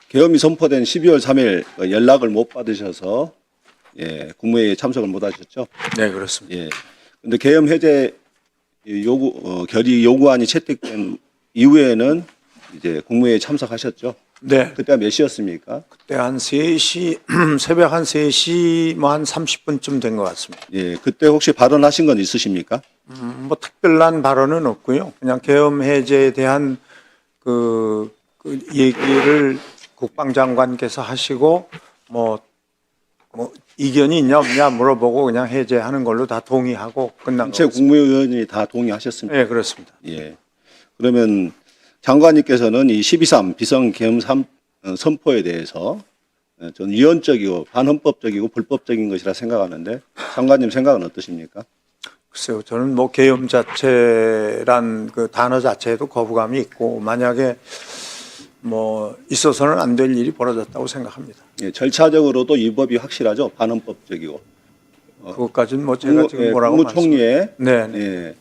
계엄이 선포된 12월 3일 연락을 못 받으셔서 국무회의에 참석을 못 하셨죠? 네, 그렇습니다. 예. 근데 계엄 해제 결의 요구안이 채택된 이후에는 이제 국무회의에 참석하셨죠? 네, 그때가 몇 시였습니까? 그때 한 3시, 새벽 한 3시 뭐 한 30분쯤 된 것 같습니다. 예. 그때 혹시 발언하신 건 있으십니까? 뭐 특별한 발언은 없고요. 그냥 계엄 해제에 대한 그 얘기를 국방장관께서 하시고 뭐 이견이 있냐 없냐 물어보고 그냥 해제하는 걸로 다 동의하고 끝난 전체 것 같습니다. 국무위원이 다 동의하셨습니까? 네, 그렇습니다. 예. 그러면 장관님께서는 이 12.3 비상 계엄 선포에 대해서 저는 위헌적이고 반헌법적이고 불법적인 것이라 생각하는데 장관님 생각은 어떠십니까? 글쎄요, 저는 뭐 계엄 자체란 그 단어 자체에도 거부감이 있고 만약에 뭐 있어서는 안 될 일이 벌어졌다고 생각합니다. 예, 절차적으로도 이 법이 확실하죠. 반헌법적이고. 그것까지는 뭐 제가 지금 뭐라고 국무총리의 네, 예,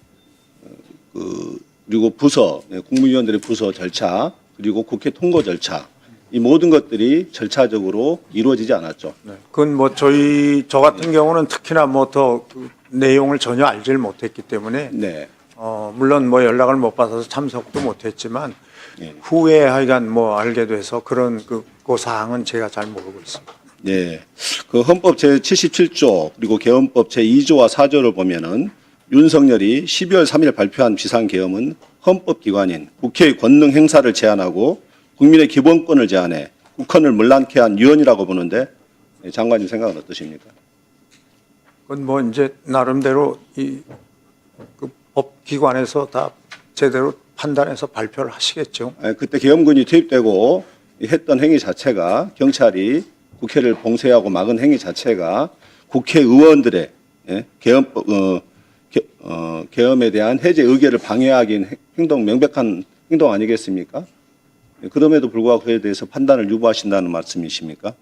그리고 부서 국무위원들의 부서 절차 그리고 국회 통과 절차 이 모든 것들이 절차적으로 이루어지지 않았죠. 네. 그건 뭐 저 같은 경우는 특히나 뭐 더 그 내용을 전혀 알지를 못했기 때문에 네. 물론 뭐 연락을 못 받아서 참석도 못했지만 예. 후에 하여간 뭐 알게 돼서 그런 그 사항은 제가 잘 모르고 있습니다. 네. 그 헌법 제77조 그리고 개헌법 제2조와 4조를 보면은 윤석열이 12월 3일 발표한 비상계엄은 헌법기관인 국회의 권능 행사를 제한하고 국민의 기본권을 제한해 국헌을 문란케 한 유언이라고 보는데 장관님 생각은 어떠십니까? 그건 뭐 이제 나름대로 이 그 법기관에서 다 제대로 판단해서 발표를 하시겠죠. 그때 계엄군이 투입되고 했던 행위 자체가 경찰이 국회를 봉쇄하고 막은 행위 자체가 국회의원들의 계엄에 대한 해제 의결을 방해하긴 명백한 행동 아니겠습니까? 그럼에도 불구하고 그에 대해서 판단을 유보하신다는 말씀이십니까?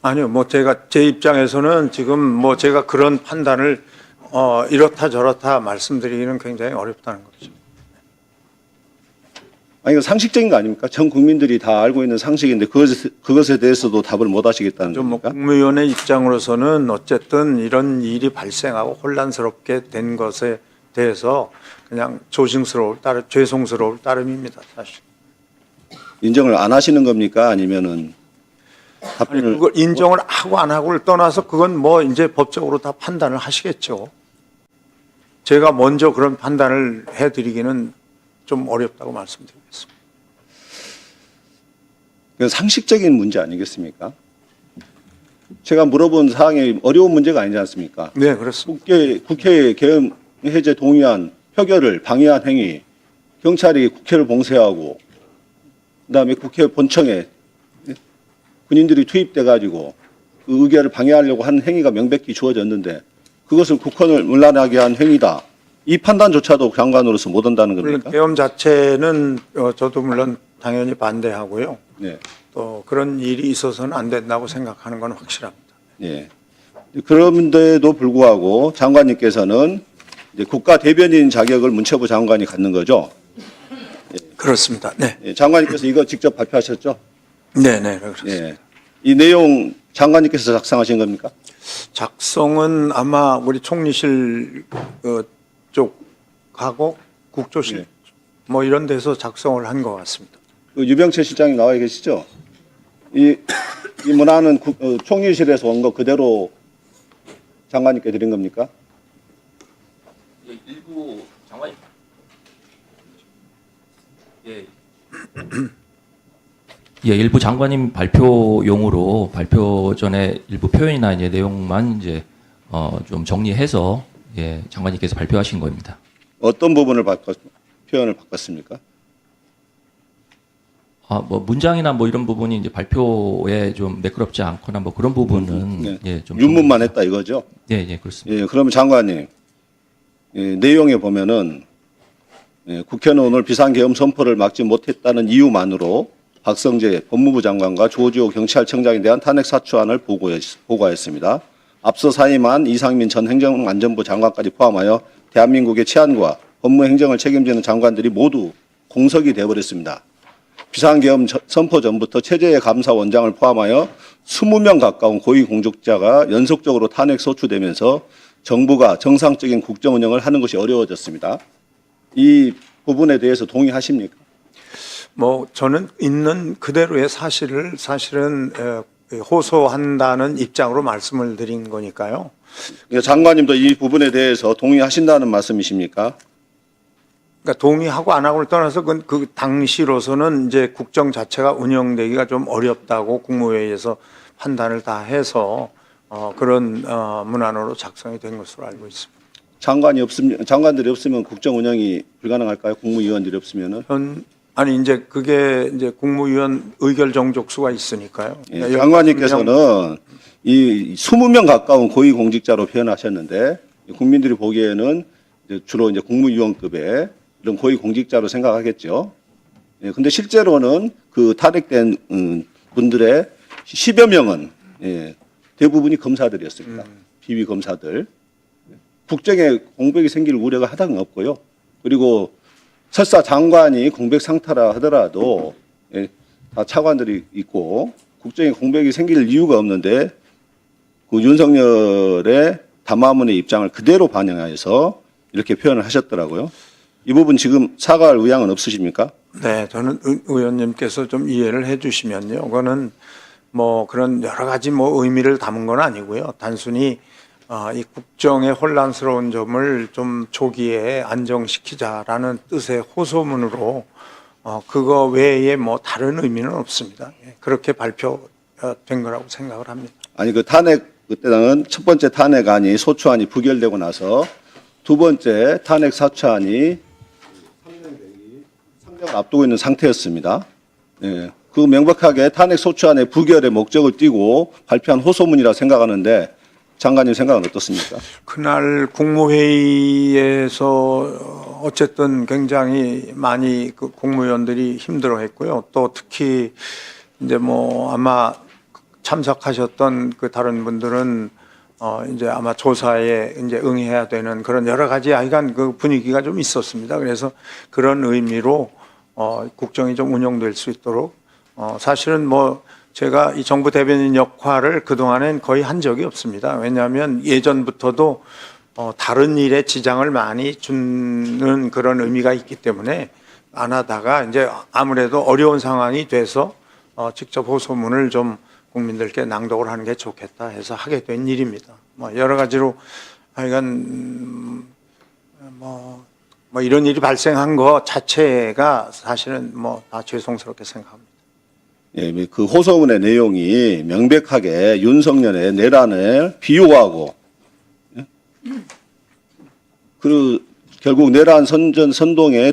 아니요, 뭐 제 입장에서는 지금 뭐 제가 그런 판단을 이렇다 저렇다 말씀드리기는 굉장히 어렵다는 거죠. 아니, 이거 상식적인 거 아닙니까? 전 국민들이 다 알고 있는 상식인데 그것에 대해서도 답을 못 하시겠다는 뭐 겁니까? 국무위원의 입장으로서는 어쨌든 이런 일이 발생하고 혼란스럽게 된 것에 대해서 그냥 죄송스러울 따름입니다, 사실. 인정을 안 하시는 겁니까? 아니면은 아니, 답변을 그걸 인정을 하고 안 하고를 떠나서 그건 뭐 이제 법적으로 다 판단을 하시겠죠. 제가 먼저 그런 판단을 해드리기는 좀 어렵다고 말씀드리겠습니다. 상식적인 문제 아니겠습니까? 제가 물어본 사항이 어려운 문제가 아니지 않습니까? 네, 그렇습니다. 국회 계엄 해제 동의안 표결을 방해한 행위, 경찰이 국회를 봉쇄하고 그다음에 국회 본청에 군인들이 투입돼 가지고 그 의결을 방해하려고 한 행위가 명백히 주어졌는데 그것을 국헌을 문란하게 한 행위다. 이 판단조차도 장관으로서 못 한다는 물론 겁니까? 계엄 자체는 저도 물론 당연히 반대하고요. 네. 또 그런 일이 있어서는 안 된다고 생각하는 건 확실합니다. 예. 그런데도 불구하고 장관님께서는 이제 국가 대변인 자격을 문체부 장관이 갖는 거죠. 그렇습니다. 네, 예, 장관님께서 이거 직접 발표하셨죠? 네, 네, 그렇습니다. 예. 이 내용 장관님께서 작성하신 겁니까? 작성은 아마 우리 총리실 쪽하고 국조실 네. 뭐 이런 데서 작성을 한 것 같습니다. 그 유병철 실장이 나와 계시죠? 이 문안은 총리실에서 온 거 그대로 장관님께 드린 겁니까? 일부 장관님. 일부 장관님 발표용으로 발표 전에 일부 표현이나 이제 내용만 이제 좀 정리해서 장관님께서 발표하신 겁니다. 어떤 부분을 표현을 바꿨습니까? 뭐 문장이나 뭐 이런 부분이 이제 발표에 좀 매끄럽지 않거나 뭐 그런 부분은 좀 윤문만 했다 이거죠? 예, 그렇습니다. 예, 그러면 장관님 내용에 보면은 국회는 오늘 비상계엄 선포를 막지 못했다는 이유만으로 박성재 법무부 장관과 조지호 경찰청장에 대한 탄핵사추안을 보고하였습니다. 앞서 사임한 이상민 전 행정안전부 장관까지 포함하여 대한민국의 치안과 법무행정을 책임지는 장관들이 모두 공석이 되어버렸습니다. 비상계엄 선포 전부터 최재해 감사원장을 포함하여 20명 가까운 고위공직자가 연속적으로 탄핵 소추되면서 정부가 정상적인 국정 운영을 하는 것이 어려워졌습니다. 이 부분에 대해서 동의하십니까? 뭐 저는 있는 그대로의 사실을 사실은 호소한다는 입장으로 말씀을 드린 거니까요. 장관님도 이 부분에 대해서 동의하신다는 말씀이십니까? 그러니까 동의하고 안 하고를 떠나서 그 당시로서는 이제 국정 자체가 운영되기가 좀 어렵다고 국무회의에서 판단을 다 해서 그런 문안으로 작성이 된 것으로 알고 있습니다. 장관들이 없으면 국정 운영이 불가능할까요? 국무위원들이 없으면은? 아니 이제 그게 이제 국무위원 의결 정족수가 있으니까요. 예, 장관님께서는 이 20명 가까운 고위공직자로 표현하셨는데 국민들이 보기에는 이제 주로 이제 국무위원급의 이런 고위공직자로 생각하겠죠. 예, 근데 실제로는 그 탄핵된 분들의 10여 명은 대부분이 검사들이었습니다. 비위 검사들. 국정에 공백이 생길 우려가 하나도 없고요. 그리고 설사 장관이 공백 상태라 하더라도 다 차관들이 있고 국정에 공백이 생길 이유가 없는데 그 윤석열의 담화문의 입장을 그대로 반영해서 이렇게 표현을 하셨더라고요. 이 부분 지금 사과할 의향은 없으십니까? 네, 저는 의원님께서 좀 이해를 해주시면요. 그거는 뭐 그런 여러 가지 뭐 의미를 담은 건 아니고요. 단순히 이 국정의 혼란스러운 점을 좀 초기에 안정시키자라는 뜻의 호소문으로 그거 외에 뭐 다른 의미는 없습니다. 그렇게 발표된 거라고 생각을 합니다. 아니 그 탄핵 그때는 첫 번째 탄핵안이 소추안이 부결되고 나서 두 번째 탄핵 사추안이 3년 앞두고 있는 상태였습니다. 예, 그 명백하게 탄핵 소추안의 부결의 목적을 띠고 발표한 호소문이라 생각하는데 장관님 생각은 어떻습니까? 그날 국무회의에서 어쨌든 굉장히 많이 그 국무위원들이 힘들어했고요. 또 특히 이제 뭐 아마 참석하셨던 그 다른 분들은 이제 아마 조사에 이제 응해야 되는 그런 여러 가지 하여간 그 분위기가 좀 있었습니다. 그래서 그런 의미로 국정이 좀 운영될 수 있도록 사실은 뭐 제가 이 정부 대변인 역할을 그동안엔 거의 한 적이 없습니다. 왜냐하면 예전부터도 다른 일에 지장을 많이 주는 그런 의미가 있기 때문에 안 하다가 이제 아무래도 어려운 상황이 돼서 직접 호소문을 좀 국민들께 낭독을 하는 게 좋겠다 해서 하게 된 일입니다. 뭐 여러 가지로 하여간 뭐 이런 일이 발생한 거 자체가 사실은 뭐 다 죄송스럽게 생각합니다. 예, 그 호소문의 내용이 명백하게 윤석열의 내란을 비호하고, 그 결국 내란 선동에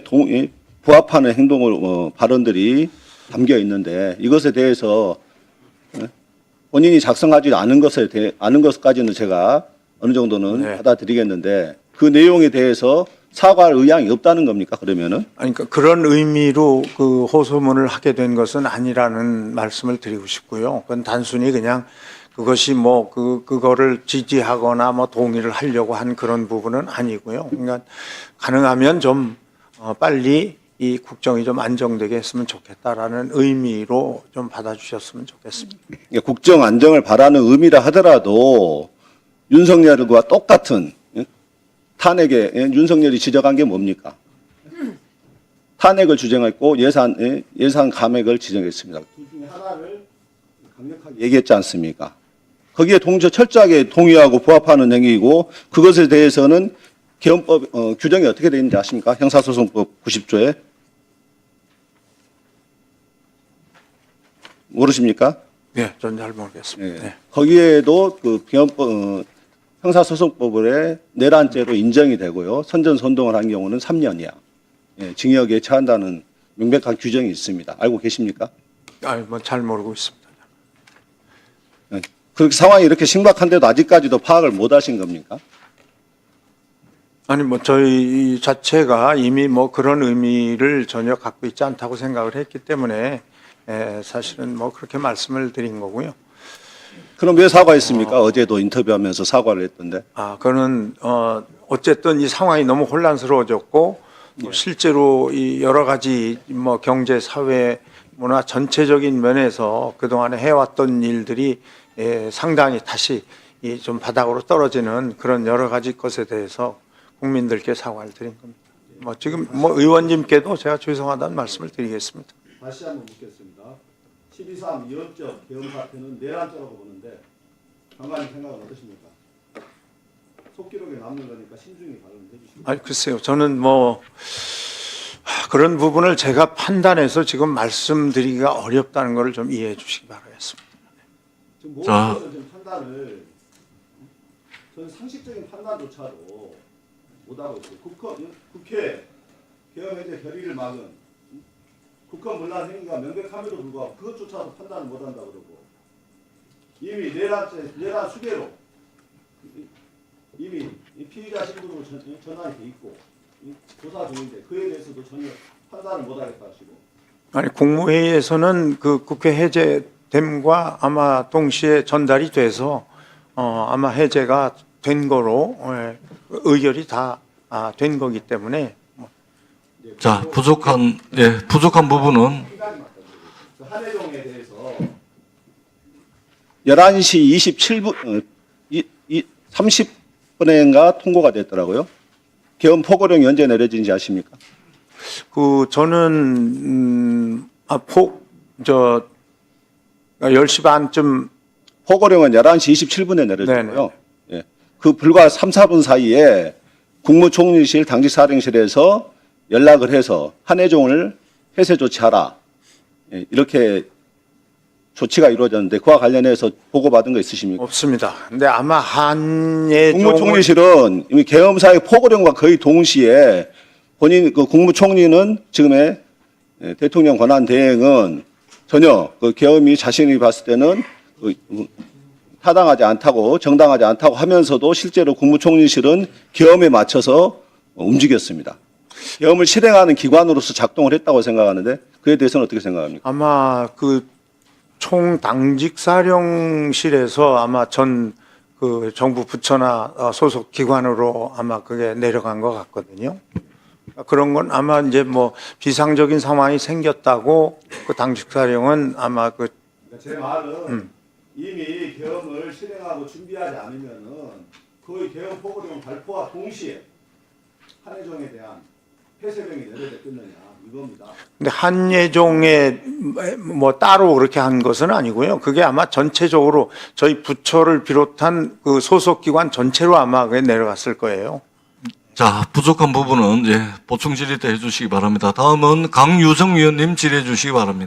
부합하는 행동을 발언들이 담겨 있는데 이것에 대해서 본인이 작성하지 않은 것까지는 제가 어느 정도는 받아들이겠는데 그 내용에 대해서 사과할 의향이 없다는 겁니까? 그러면은? 아니, 그러니까 그런 의미로 그 호소문을 하게 된 것은 아니라는 말씀을 드리고 싶고요. 그건 단순히 그냥 그것이 뭐 그거를 지지하거나 뭐 동의를 하려고 한 그런 부분은 아니고요. 그러니까 가능하면 좀 빨리 이 국정이 좀 안정되게 했으면 좋겠다라는 의미로 좀 받아주셨으면 좋겠습니다. 국정 안정을 바라는 의미라 하더라도 윤석열과 똑같은 탄핵에 윤석열이 지적한 게 뭡니까? 탄핵을 주장했고 예산 감액을 지정했습니다. 둘 중에 하나를 강력하게 얘기했지 않습니까? 거기에 철저하게 동의하고 부합하는 행위이고 그것에 대해서는 개헌법 규정이 어떻게 되어 있는지 아십니까? 형사소송법 90조에. 모르십니까? 네, 전 잘 모르겠습니다. 네. 거기에도 그 개헌법 형사소송법에 내란죄로 인정이 되고요. 선전선동을 한 경우는 3년이야. 예, 징역에 처한다는 명백한 규정이 있습니다. 알고 계십니까? 아니, 뭐 잘 모르고 있습니다. 예, 그렇게 상황이 이렇게 심각한데도 아직까지도 파악을 못 하신 겁니까? 아니, 뭐 저희 자체가 이미 뭐 그런 의미를 전혀 갖고 있지 않다고 생각을 했기 때문에 사실은 뭐 그렇게 말씀을 드린 거고요. 그럼 왜 사과했습니까? 어제도 인터뷰하면서 사과를 했던데. 그거는 어쨌든 이 상황이 너무 혼란스러워졌고 뭐 실제로 이 여러 가지 뭐 경제, 사회, 문화 전체적인 면에서 그동안에 해왔던 일들이 상당히 다시 이 좀 바닥으로 떨어지는 그런 여러 가지 것에 대해서 국민들께 사과를 드린 겁니다. 뭐 지금 뭐 의원님께도 제가 죄송하다는 말씀을 드리겠습니다. 다시 한번 묻겠습니다. 12.3 이원적 계엄 사태는 내란죄라고 보는데 장관님 생각은 어떠십니까? 속기록에 남는 거니까 신중히 발언해 주시기 바랍니다. 아니 글쎄요, 저는 뭐 그런 부분을 제가 판단해서 지금 말씀드리기가 어렵다는 것을 좀 이해해 주시기 바라겠습니다. 지금 모든 자. 것을 좀 판단을 저는 상식적인 판단조차도 못하고 있어요. 국회 계엄 해제 결의를 막은 국헌 문란 행위가 명백함에도 불구하고 그것조차도 판단을 못한다 그러고 이미 내란 수배로 이미 이 피의자 신분으로 전환이 돼 있고 조사 중인데 그에 대해서도 전혀 판단을 못하겠다 하시고 아니 국무회의에서는 그 국회 해제됨과 아마 동시에 전달이 돼서 아마 해제가 된 거로 의결이 다 된 거기 때문에 자, 부족한 부분은 한혜종에 대해서 11시 27분 30분인가 통고가 됐더라고요. 계엄 포고령이 언제 내려진지 아십니까? 그 저는 10시 반쯤 포고령은 11시 27분에 내려졌고요. 예. 그 불과 3, 4분 사이에 국무총리실 당직사령실에서 연락을 해서 한혜종을 해세 조치하라. 예, 이렇게 조치가 이루어졌는데 그와 관련해서 보고받은 거 있으십니까? 없습니다. 근데 아마 한예종 국무총리실은 이미 계엄사의 포고령과 거의 동시에 본인 그 국무총리는 지금의 대통령 권한 대행은 전혀 그 계엄이 자신이 봤을 때는 타당하지 않다고 정당하지 않다고 하면서도 실제로 국무총리실은 계엄에 맞춰서 움직였습니다. 계엄을 실행하는 기관으로서 작동을 했다고 생각하는데 그에 대해서는 어떻게 생각합니까? 아마 그 총당직사령실에서 아마 전 그 정부 부처나 소속 기관으로 아마 그게 내려간 것 같거든요. 그런 건 아마 이제 뭐 비상적인 상황이 생겼다고 그 당직사령은 아마 그 제 말은 이미 계엄을 실행하고 준비하지 않으면은 거의 계엄 포고령 발표와 동시에 한혜종에 대한 폐쇄령이 내려졌겠느냐 이겁니다. 근데 한예종에 뭐 따로 그렇게 한 것은 아니고요. 그게 아마 전체적으로 저희 부처를 비롯한 그 소속 기관 전체로 아마 그게 내려갔을 거예요. 자, 부족한 부분은 보충 질의 때 해주시기 바랍니다. 다음은 강유정 위원님 질의해 주시기 바랍니다.